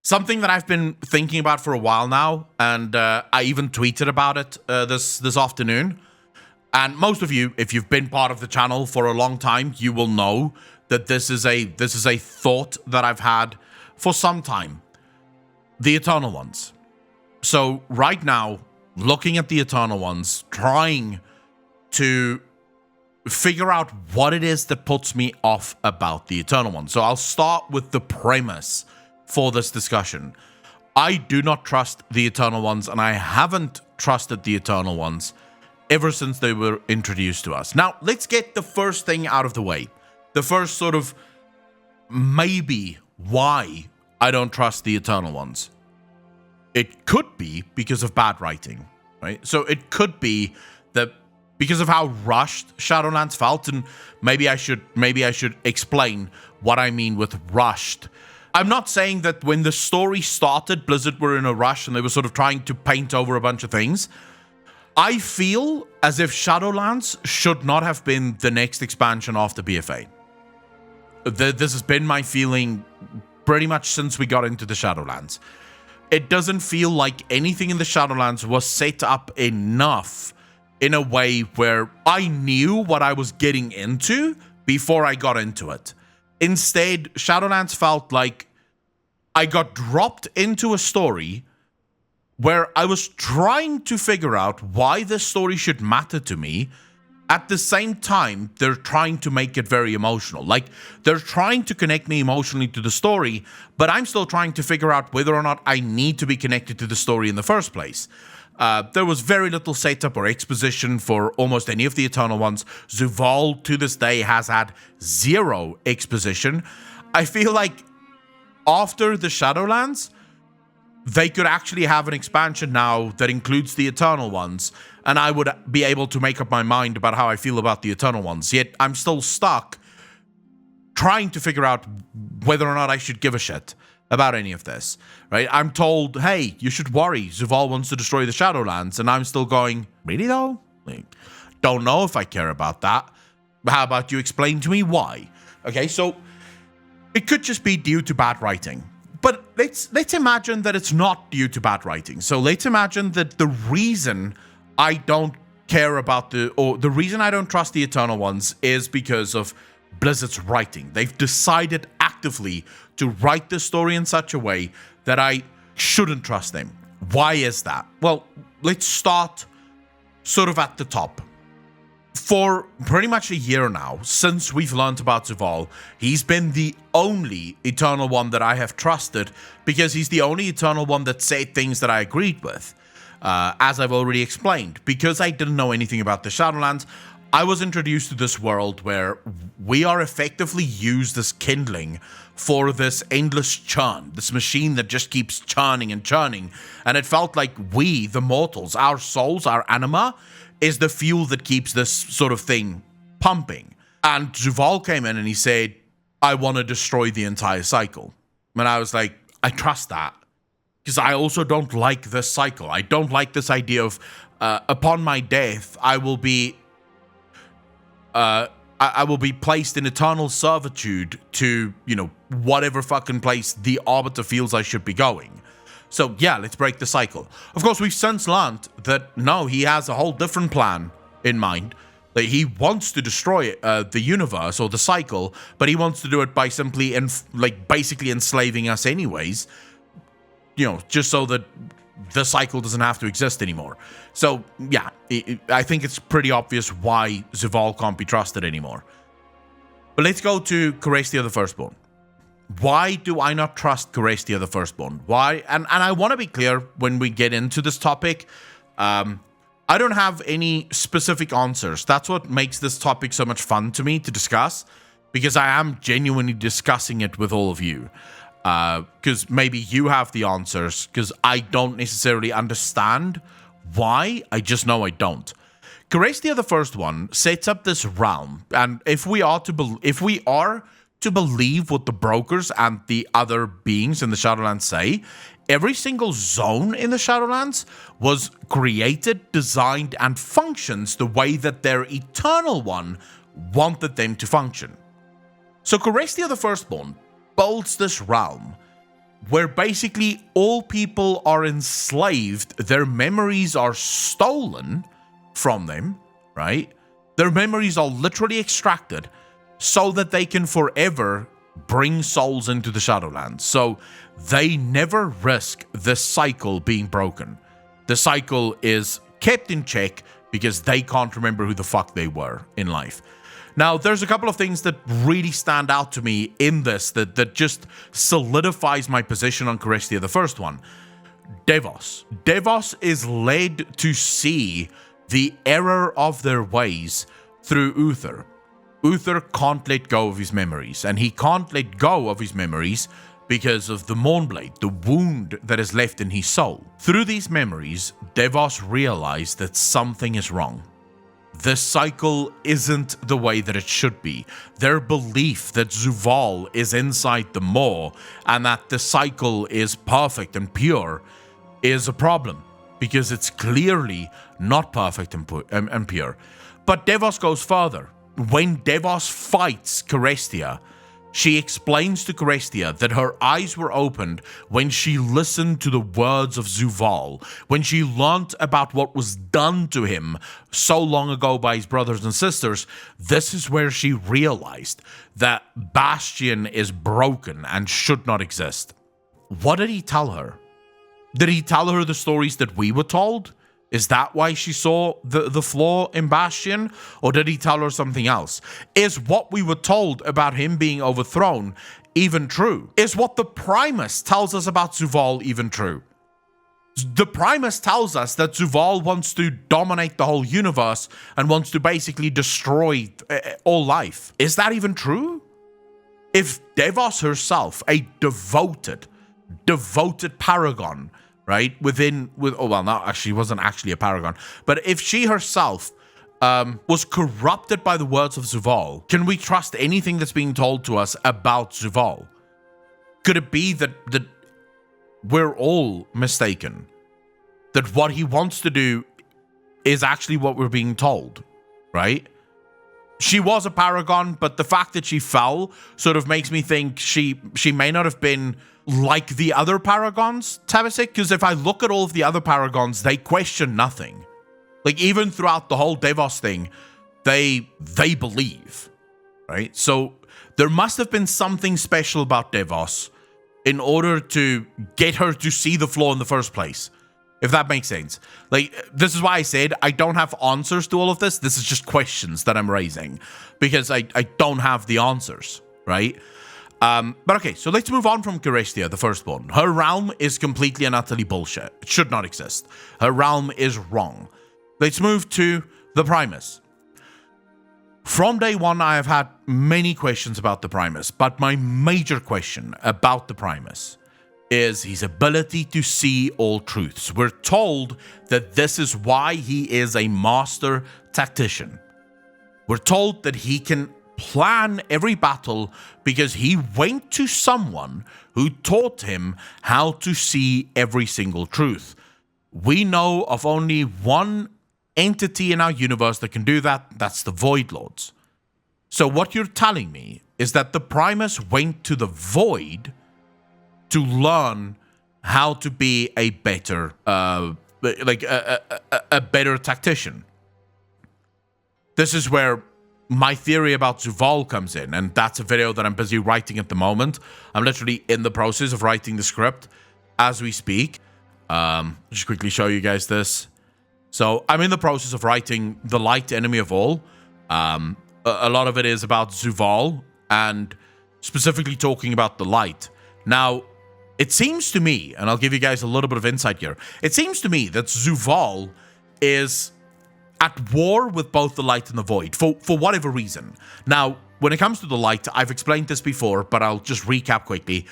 something that I've been thinking about for a while now, and I even tweeted about it this afternoon. And most of you, if you've been part of the channel for a long time, you will know that this is a thought that I've had for some time. The Eternal Ones. So right now, looking at the Eternal Ones, trying to figure out what it is that puts me off about the Eternal Ones. So I'll start with the premise for this discussion. I do not trust the Eternal Ones, and I haven't trusted the Eternal Ones ever since they were introduced to us. Now, let's get the first thing out of the way. The first sort of maybe why I don't trust the Eternal Ones. It could be because of bad writing, right? So it could be that because of how rushed Shadowlands felt, and maybe I should explain what I mean with rushed. I'm not saying that when the story started, Blizzard were in a rush and they were sort of trying to paint over a bunch of things. I feel as if Shadowlands should not have been the next expansion after BFA. This has been my feeling pretty much since we got into the Shadowlands. It doesn't feel like anything in the Shadowlands was set up enough in a way where I knew what I was getting into before I got into it. Instead, Shadowlands felt like I got dropped into a story where I was trying to figure out why this story should matter to me. At the same time, they're trying to make it very emotional. Like, they're trying to connect me emotionally to the story, but I'm still trying to figure out whether or not I need to be connected to the story in the first place. There was very little setup or exposition for almost any of the Eternal Ones. Zovaal, to this day, has had zero exposition. I feel like after the Shadowlands, they could actually have an expansion now that includes the Eternal Ones, and I would be able to make up my mind about how I feel about the Eternal Ones. Yet I'm still stuck trying to figure out whether or not I should give a shit about any of this, right? I'm told, hey, you should worry, Zovaal wants to destroy the Shadowlands, and I'm still going, really though? Like, don't know if I care about that. How about you explain to me why? Okay, so it could just be due to bad writing. But let's imagine that it's not due to bad writing. So let's imagine that the reason I don't care about the reason I don't trust the Eternal Ones is because of Blizzard's writing. They've decided actively to write the story in such a way that I shouldn't trust them. Why is that? Well, let's start sort of at the top. For pretty much a year now, since we've learned about Zovaal, he's been the only Eternal One that I have trusted, because he's the only Eternal One that said things that I agreed with. As I've already explained, because I didn't know anything about the Shadowlands, I was introduced to this world where we are effectively used as kindling for this endless churn, this machine that just keeps churning and churning. And it felt like we, the mortals, our souls, our anima, is the fuel that keeps this sort of thing pumping. And Zovaal came in and he said, I want to destroy the entire cycle. And I was like, I trust that. Because I also don't like this cycle. I don't like this idea of, upon my death, I will be placed in eternal servitude to, whatever fucking place the Arbiter feels I should be going. So yeah, let's break the cycle. Of course, we've since learned that no, he has a whole different plan in mind. That he wants to destroy the universe or the cycle, but he wants to do it by simply basically enslaving us anyways. Just so that the cycle doesn't have to exist anymore. So yeah, I think it's pretty obvious why Zovaal can't be trusted anymore. But let's go to Kyrestia the Firstborn. Why do I not trust Kyrestia the Firstborn? Why? And I want to be clear when we get into this topic. I don't have any specific answers. That's what makes this topic so much fun to me to discuss, because I am genuinely discussing it with all of you. Because maybe you have the answers, because I don't necessarily understand why. I just know I don't. Kyrestia the First One sets up this realm, and if we are to believe what the brokers and the other beings in the Shadowlands say, every single zone in the Shadowlands was created, designed, and functions the way that their Eternal One wanted them to function. So Kyrestia the Firstborn builds this realm where basically all people are enslaved, their memories are stolen from them, right? Their memories are literally extracted so that they can forever bring souls into the Shadowlands. So they never risk this cycle being broken. The cycle is kept in check because they can't remember who the fuck they were in life. Now, there's a couple of things that really stand out to me in this that just solidifies my position on Kyrestia. The first one, Devos. Devos is led to see the error of their ways through Uther. Uther can't let go of his memories, and he can't let go of his memories because of the Mournblade, the wound that is left in his soul. Through these memories, Devos realized that something is wrong. This cycle isn't the way that it should be. Their belief that Zovaal is inside the maw and that the cycle is perfect and pure is a problem, because it's clearly not perfect and pure. But Devos goes further. When Devos fights Kyrestia, she explains to Kyrestia that her eyes were opened when she listened to the words of Zovaal, when she learnt about what was done to him so long ago by his brothers and sisters. This is where she realized that Bastion is broken and should not exist. What did he tell her? Did he tell her the stories that we were told? Is that why she saw the flaw in Bastion? Or did he tell her something else? Is what we were told about him being overthrown even true? Is what the Primus tells us about Zovaal even true? The Primus tells us that Zovaal wants to dominate the whole universe and wants to basically destroy all life. Is that even true? If Devos herself, a devoted paragon, right? She wasn't actually a paragon. But if she herself was corrupted by the words of Zovaal, can we trust anything that's being told to us about Zovaal? Could it be that we're all mistaken? That what he wants to do is actually what we're being told, right? She was a paragon, but the fact that she fell sort of makes me think she may not have been like the other paragons, Tabasik, because if I look at all of the other paragons, they question nothing. Like, even throughout the whole Devos thing, they believe, right? So there must have been something special about Devos in order to get her to see the flaw in the first place, if that makes sense. Like, this is why I said I don't have answers to all of this. This is just questions that I'm raising because I don't have the answers, right? But okay, so let's move on from Kyrestia, the firstborn. Her realm is completely and utterly bullshit. It should not exist. Her realm is wrong. Let's move to the Primus. From day one, I have had many questions about the Primus, but my major question about the Primus is his ability to see all truths. We're told that this is why he is a master tactician. We're told that he can plan every battle because he went to someone who taught him how to see every single truth. We know of only one entity in our universe that can do that. That's the Void Lords. So what you're telling me is that the Primus went to the Void to learn how to be a better, a better tactician. This is where my theory about Zovaal comes in, and that's a video that I'm busy writing at the moment. I'm literally in the process of writing the script as we speak. Just quickly show you guys this. So I'm in the process of writing The Light, Enemy of All. A lot of it is about Zovaal and specifically talking about the light. Now, it seems to me, and I'll give you guys a little bit of insight here. It seems to me that Zovaal is at war with both the light and the void for whatever reason. Now, when it comes to the light, I've explained this before, but I'll just recap quickly.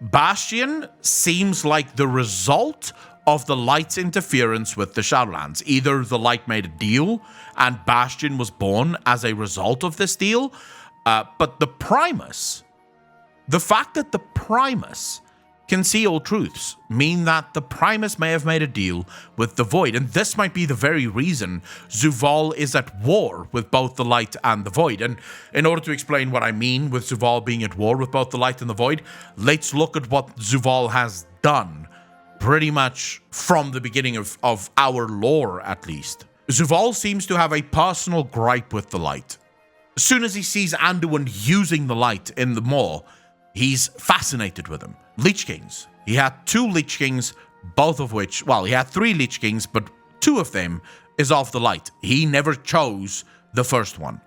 Bastion seems like the result of the light's interference with the Shadowlands. Either the light made a deal and Bastion was born as a result of this deal, but the Primus, the fact that the Primus can see all truths mean that the Primus may have made a deal with the Void, and this might be the very reason Zovaal is at war with both the Light and the Void. And in order to explain what I mean with Zovaal being at war with both the Light and the Void, let's look at what Zovaal has done pretty much from the beginning of our lore, at least. Zovaal seems to have a personal gripe with the Light. As soon as he sees Anduin using the Light in the Maw, he's fascinated with him. Lich Kings. He had 2 Lich Kings, both of which, well, he had 3 Lich Kings, but 2 of them is of the Light. He never chose the first one.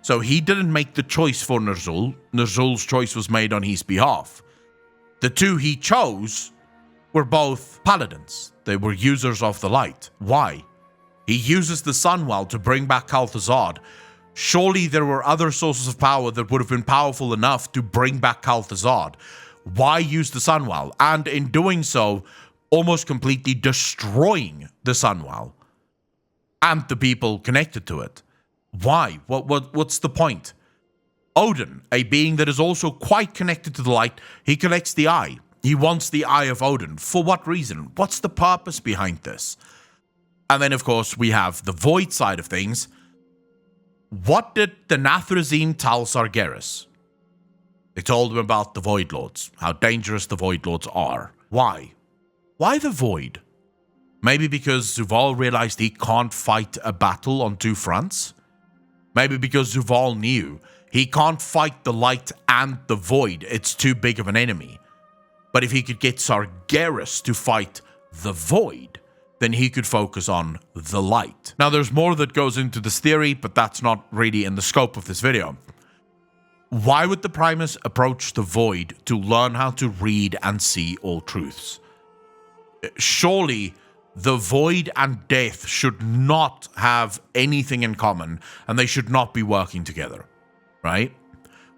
So he didn't make the choice for Ner'zhul. Ner'zhul's choice was made on his behalf. The 2 he chose were both paladins. They were users of the Light. Why? He uses the Sunwell to bring back Kalthazard. Surely there were other sources of power that would have been powerful enough to bring back Kalthazard. Why use the Sunwell? And in doing so, almost completely destroying the Sunwell and the people connected to it. Why? What's the point? Odin, a being that is also quite connected to the Light, he collects the Eye. He wants the Eye of Odin. For what reason? What's the purpose behind this? And then, of course, we have the Void side of things. What did the Nathrezim tell Sargeras? They told him about the Void Lords, how dangerous the Void Lords are. Why? Why the Void? Maybe because Zovaal realized he can't fight a battle on 2 fronts? Maybe because Zovaal knew he can't fight the Light and the Void, it's too big of an enemy. But if he could get Sargeras to fight the Void, then he could focus on the Light. Now, there's more that goes into this theory, but that's not really in the scope of this video. Why would the Primus approach the Void to learn how to read and see all truths? Surely the Void and Death should not have anything in common, and they should not be working together, right?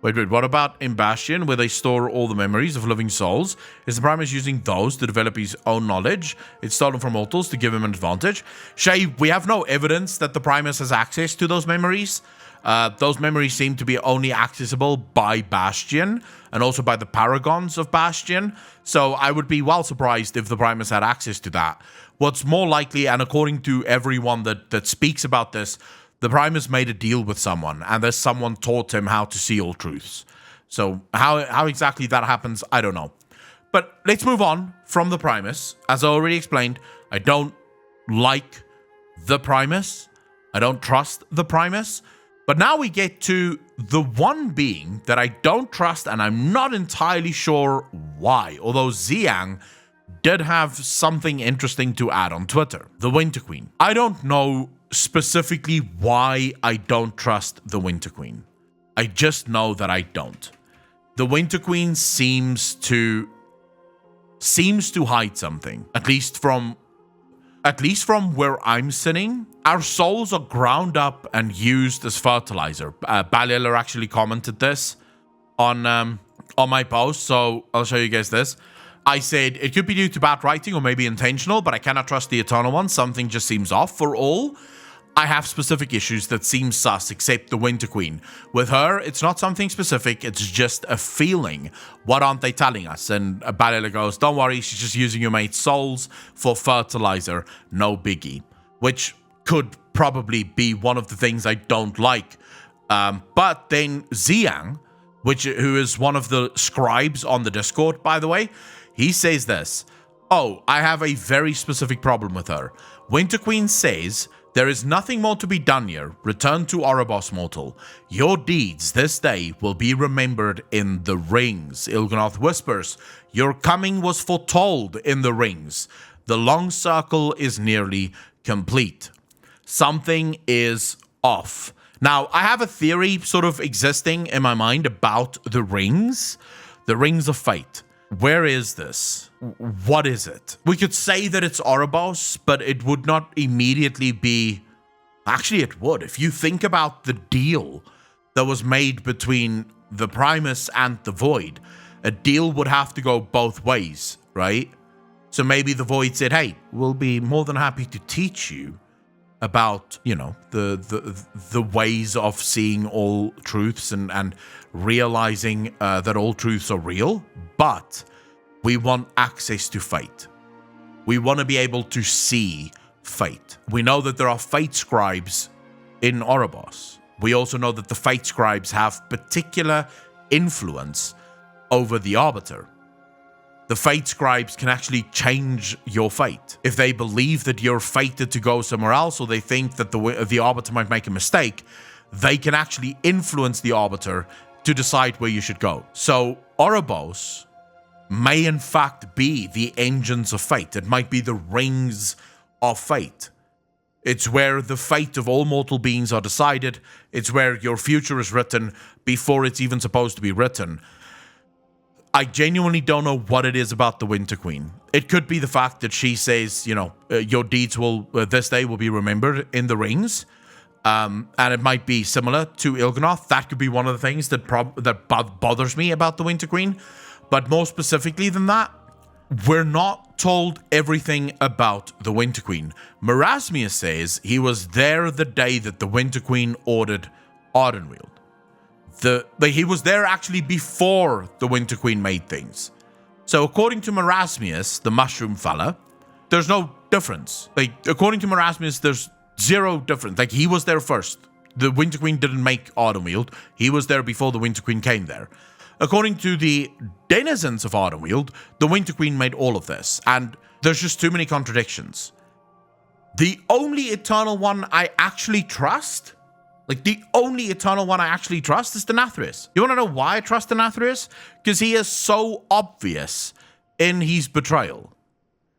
Wait, what about in Bastion, where they store all the memories of living souls? Is the Primus using those to develop his own knowledge? It's stolen from mortals to give him an advantage. Shay, we have no evidence that the Primus has access to those memories. Those memories seem to be only accessible by Bastion, and also by the Paragons of Bastion. So I would be well surprised if the Primus had access to that. What's more likely, and according to everyone that speaks about this, the Primus made a deal with someone, and there's someone taught him how to see all truths. So how exactly that happens, I don't know. But let's move on from the Primus. As I already explained, I don't like the Primus. I don't trust the Primus. But now we get to the one being that I don't trust, and I'm not entirely sure why. Although Xiang did have something interesting to add on Twitter. The Winter Queen. I don't know specifically why I don't trust the Winter Queen. I just know that I don't. The Winter Queen seems to hide something, at least from where I'm sitting. Our souls are ground up and used as fertilizer. Baliller actually commented this on my post, so I'll show you guys this. I said, it could be due to bad writing or maybe intentional, but I cannot trust the Eternal Ones. Something just seems off. For all, I have specific issues that seem sus, except the Winter Queen. With her, it's not something specific, it's just a feeling. What aren't they telling us? And Balila goes, don't worry, she's just using your mate's souls for fertilizer, no biggie. Which could probably be one of the things I don't like. But then Xiang, who is one of the scribes on the Discord, by the way, he says this. Oh, I have a very specific problem with her. Winter Queen says, there is nothing more to be done here. Return to Oribos, mortal. Your deeds this day will be remembered in the rings. Il'gynoth whispers, your coming was foretold in the rings. The long circle is nearly complete. Something is off. Now, I have a theory sort of existing in my mind about the rings of fate. Where is this? What is it? We could say that it's Oribos, but it would not immediately be... Actually, it would. If you think about the deal that was made between the Primus and the Void, a deal would have to go both ways, right? So maybe the Void said, hey, we'll be more than happy to teach you about, you know, the ways of seeing all truths and realizing that all truths are real, but We want access to fate. We want to be able to see fate. We know that there are fate scribes in Oribos. We also know that the fate scribes have particular influence over the Arbiter. The fate scribes can actually change your fate. If they believe that you're fated to go somewhere else, or they think that the Arbiter might make a mistake, they can actually influence the Arbiter to decide where you should go. So Oribos may in fact be the engines of fate. It might be the rings of fate. It's where the fate of all mortal beings are decided. It's where your future is written before it's even supposed to be written. I genuinely don't know what it is about the Winter Queen. It could be the fact that she says, your deeds will, this day will be remembered in the rings. And it might be similar to Il'gynoth. That could be one of the things that bothers me about the Winter Queen. But more specifically than that, we're not told everything about the Winter Queen. Marasmius says he was there the day that the Winter Queen ordered Ardenweald. He was there actually before the Winter Queen made things. So according to Marasmius, the mushroom fella, there's no difference. According to Marasmius, there's zero difference. He was there first. The Winter Queen didn't make Ardenweald. He was there before the Winter Queen came there. According to the denizens of Ardenweald, the Winter Queen made all of this, and there's just too many contradictions. The only Eternal One I actually trust, is the Nathrius. You want to know why I trust the Nathrius? Because he is so obvious in his betrayal.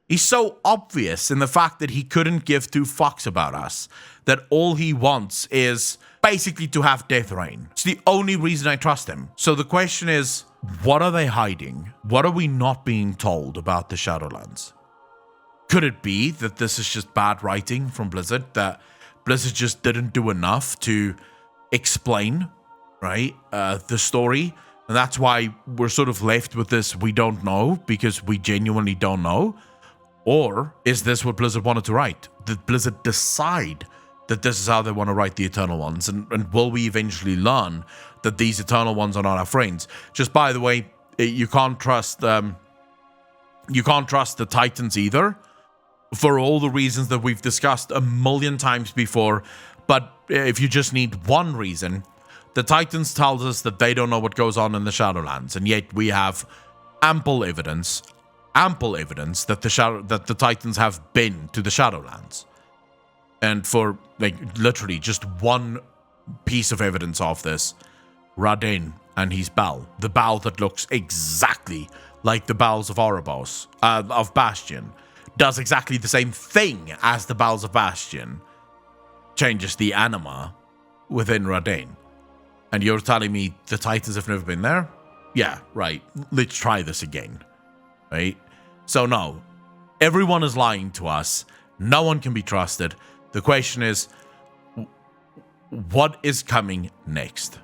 He's so obvious in the fact that he couldn't give two fucks about us, that all he wants is basically to have death reign. It's the only reason I trust him. So the question is, what are they hiding? What are we not being told about the Shadowlands? Could it be that this is just bad writing from Blizzard, that Blizzard just didn't do enough to explain, right, the story? And that's why we're sort of left with this, we don't know, because we genuinely don't know. Or is this what Blizzard wanted to write? Did Blizzard decide that this is how they want to write the Eternal Ones? And will we eventually learn that these Eternal Ones are not our friends? Just by the way, you can't trust the Titans either, for all the reasons that we've discussed a million times before. But if you just need one reason, the Titans tells us that they don't know what goes on in the Shadowlands, and yet we have ample evidence that the Titans have been to the Shadowlands. And for literally just one piece of evidence of this, Raden and his bow, the bow that looks exactly like the bows of Oribos, of Bastion, does exactly the same thing as the bows of Bastion, changes the anima within Raden. And you're telling me the Titans have never been there? Yeah, right. Let's try this again. Right? So no, everyone is lying to us. No one can be trusted. The question is, what is coming next?